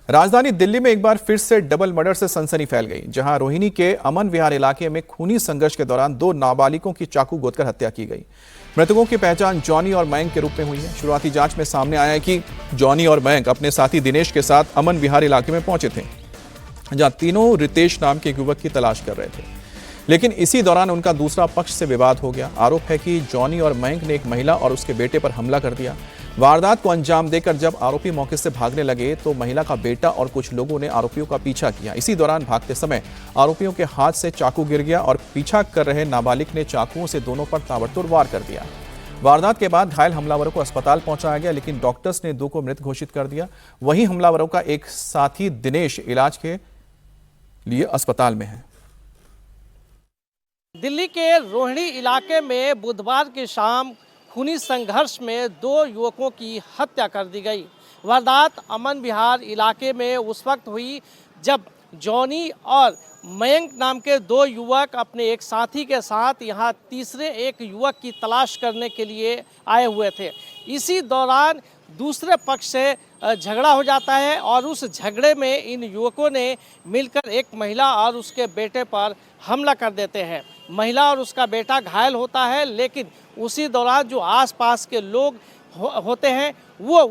राजधानी दिल्ली में एक बार फिर से डबल मर्डर से सनसनी फैल गई, जहां रोहिणी के अमन विहार इलाके में खूनी संघर्ष के दौरान दो नाबालिगों की चाकू गोदकर हत्या की गई। मृतकों की पहचान जॉनी और मयंक के रूप में हुई है। शुरुआती जांच में सामने आया है कि जॉनी और मयंक अपने साथी दिनेश के साथ अमन विहार इलाके में पहुंचे थे, जहां तीनों रितेश नाम के युवक की तलाश कर रहे थे। लेकिन इसी दौरान उनका दूसरा पक्ष से विवाद हो गया। आरोप है कि जॉनी और मयंक ने एक महिला और उसके बेटे पर हमला कर दिया। वारदात को अंजाम देकर जब आरोपी मौके से भागने लगे तो महिला का बेटा और कुछ लोगों ने आरोपियों का पीछा किया। इसी दौरान भागते समय आरोपियों के हाथ से चाकू गिर गया और पीछा कर रहे नाबालिग ने चाकुओं से दोनों पर ताबड़तोड़ वार कर दिया। वारदात के बाद घायल हमलावरों को अस्पताल पहुंचाया गया, लेकिन डॉक्टर्स ने दो को मृत घोषित कर दिया। वहीं हमलावरों का एक साथी दिनेश इलाज के लिए अस्पताल में है। दिल्ली के रोहिणी इलाके में बुधवार की शाम खूनी संघर्ष में दो युवकों की हत्या कर दी गई। वारदात अमन विहार इलाके में उस वक्त हुई जब जॉनी और मयंक नाम के दो युवक अपने एक साथी के साथ यहाँ तीसरे एक युवक की तलाश करने के लिए आए हुए थे। इसी दौरान दूसरे पक्ष से झगड़ा हो जाता है और उस झगड़े में इन युवकों ने मिलकर एक महिला और उसके बेटे पर हमला कर देते हैं। महिला और उसका बेटा घायल होता है, लेकिन उसी दौरान जो आसपास के लोग होते हैं वो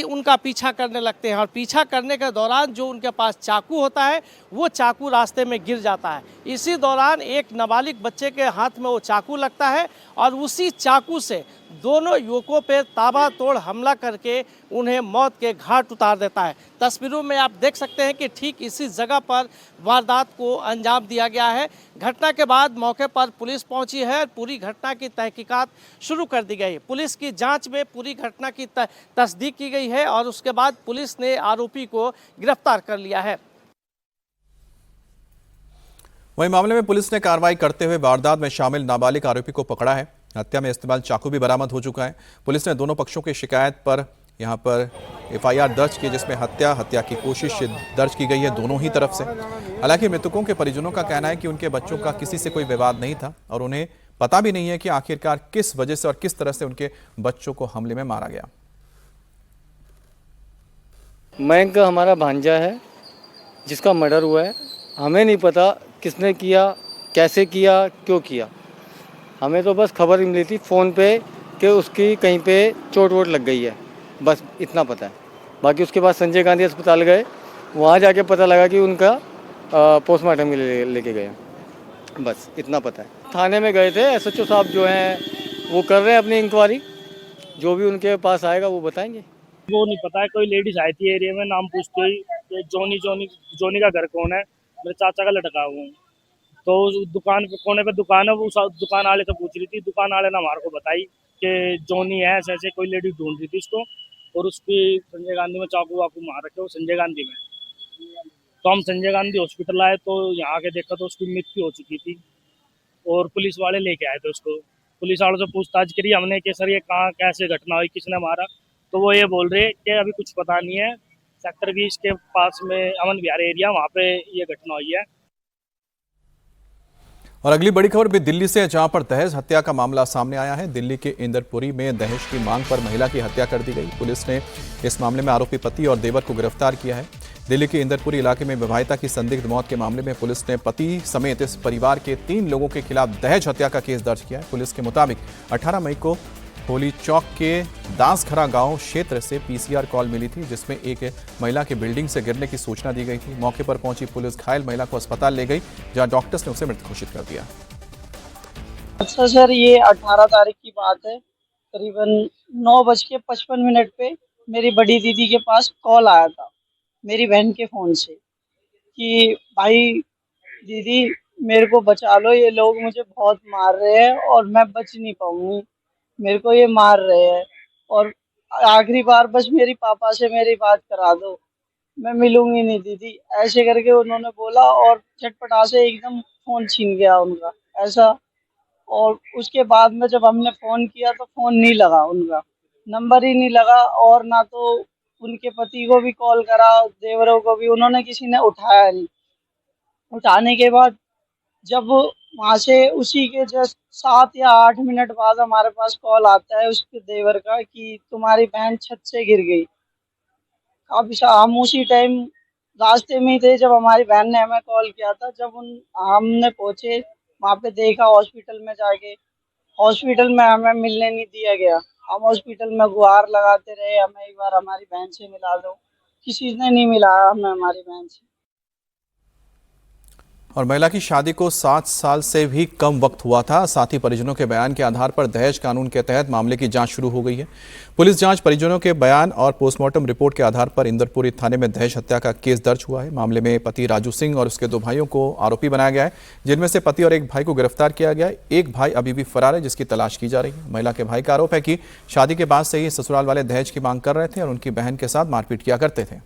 उनका पीछा करने लगते हैं और पीछा करने के दौरान जो उनके पास चाकू होता है वो चाकू रास्ते में गिर जाता है। इसी दौरान एक नाबालिग बच्चे के हाथ में वो चाकू लगता है और उसी चाकू से दोनों युवकों पर ताबड़तोड़ हमला करके उन्हें मौत के घाट उतार देता है। तस्वीरों में आप देख सकते हैं कि ठीक इसी जगह पर वारदात को अंजाम दिया गया है। घटना के बाद मौके पर पुलिस पहुंची है। पूरी घटना की तहकीकात शुरू कर दी गई। पुलिस की जांच में पूरी घटना की तस्दीक की गई है और उसके बाद पुलिस ने आरोपी को गिरफ्तार कर लिया है। वहीं मामले में पुलिस ने कार्रवाई करते हुए वारदात में शामिल नाबालिग आरोपी को पकड़ा है। हत्या में इस्तेमाल चाकू भी बरामद हो चुका है। पुलिस ने दोनों पक्षों की शिकायत पर यहां पर एफआईआर दर्ज की, जिसमें हत्या की कोशिश दर्ज की गई है दोनों ही तरफ से। हालांकि मृतकों के परिजनों का कहना है कि उनके बच्चों का किसी से कोई विवाद नहीं था और उन्हें पता भी नहीं है कि आखिरकार किस वजह से और किस तरह से उनके बच्चों को हमले में मारा गया। मयंक हमारा भांजा है जिसका मर्डर हुआ है। हमें नहीं पता किसने किया, कैसे किया, क्यों किया। हमें तो बस खबर मिली थी फ़ोन पे कि उसकी कहीं पे चोट वोट लग गई है, बस इतना पता है। बाकी उसके बाद संजय गांधी अस्पताल गए, वहाँ जाके पता लगा कि उनका पोस्टमार्टम के लिए लेके गए, बस इतना पता है। थाने में गए थे, एसएचओ साहब जो हैं वो कर रहे हैं अपनी इंक्वायरी, जो भी उनके पास आएगा वो बताएंगे। वो नहीं पता है, कोई लेडीज आई थी एरिया में, नाम पूछते ही जोनी का घर कौन है, मेरे चाचा का लड़का हूँ। तो दुकान पे कोने पे दुकान है, वो दुकान वाले से पूछ रही थी। दुकान वाले ने हमारे को बताई कि जोनी है, ऐसे ऐसे कोई लेडीज ढूंढ रही थी उसको, और उसकी संजय गांधी में चाकू वाकू मार रखे, वो संजय गांधी में। तो हम संजय गांधी हॉस्पिटल आए तो यहाँ आके देखा तो उसकी मृत्यु हो चुकी थी और पुलिस वाले लेके आए थे उसको। पुलिस वालों से पूछताछ करी हमने कि सर ये कहाँ कैसे घटना हुई, किसने मारा। तो वो ये बोल रहे कि अभी कुछ पता नहीं है, सेक्टर 20 के पास में अमन विहार एरिया, वहाँ पे ये घटना हुई है। और अगली बड़ी खबर भी दिल्ली से, जहां पर दहेज हत्या का मामला सामने आया है। दिल्ली के इंदरपुरी में दहेज की मांग पर महिला की हत्या कर दी गई। पुलिस ने इस मामले में आरोपी पति और देवर को गिरफ्तार किया है। दिल्ली के इंदरपुरी इलाके में विवाहिता की संदिग्ध मौत के मामले में पुलिस ने पति समेत इस परिवार के 3 लोगों के खिलाफ दहेज हत्या का केस दर्ज किया है। पुलिस के मुताबिक 18 मई को होली चौक के दासखरा गांव क्षेत्र से पीसीआर कॉल मिली थी, जिसमें एक महिला के बिल्डिंग से गिरने की सूचना दी गई थी। मौके पर पहुंची पुलिस घायल महिला को अस्पताल ले गई, जहां डॉक्टर्स ने उसे मृत घोषित कर दिया। अच्छा सर, ये 18 तारीख की बात है, करीबन 9:55 पे मेरी बड़ी दीदी के पास कॉल आया था मेरी बहन के फ़ोन से कि भाई दीदी मेरे को बचा लो, ये लोग मुझे बहुत मार रहे हैं और मैं बच नहीं पाऊंगी, मेरे को ये मार रहे हैं और आखिरी बार बस मेरी पापा से मेरी बात करा दो, मैं मिलूंगी नहीं दीदी, ऐसे करके उन्होंने बोला और झटपटा से एकदम फ़ोन छीन गया उनका ऐसा। और उसके बाद में जब हमने फ़ोन किया तो फ़ोन नहीं लगा, उनका नंबर ही नहीं लगा और ना तो उनके पति को भी कॉल करा, देवरों को भी, उन्होंने किसी ने उठाया नहीं। उठाने के बाद जब वहाँ से उसी के जस्ट 7 या 8 मिनट बाद हमारे पास कॉल आता है उसके देवर का कि तुम्हारी बहन छत से गिर गई। हम उसी टाइम रास्ते में ही थे जब हमारी बहन ने हमें कॉल किया था। जब हमने पहुंचे वहाँ पे देखा हॉस्पिटल में जाके, हॉस्पिटल में हमें मिलने नहीं दिया गया। हम हॉस्पिटल में गुहार लगाते रहे, हमें एक बार हमारी बहन से मिला दो, किसी ने नहीं मिलाया हमें हमारी बहन से। और महिला की शादी को 7 साल से भी कम वक्त हुआ था। साथ ही परिजनों के बयान के आधार पर दहेज कानून के तहत मामले की जांच शुरू हो गई है। पुलिस जांच, परिजनों के बयान और पोस्टमार्टम रिपोर्ट के आधार पर इंदरपुरी थाने में दहेज हत्या का केस दर्ज हुआ है। मामले में पति राजू सिंह और उसके 2 भाइयों को आरोपी बनाया गया है, जिनमें से पति और एक भाई को गिरफ्तार किया गया है। एक भाई अभी भी फरार है, जिसकी तलाश की जा रही है। महिला के भाई का आरोप है कि शादी के बाद से ही ससुराल वाले दहेज की मांग कर रहे थे और उनकी बहन के साथ मारपीट किया करते थे।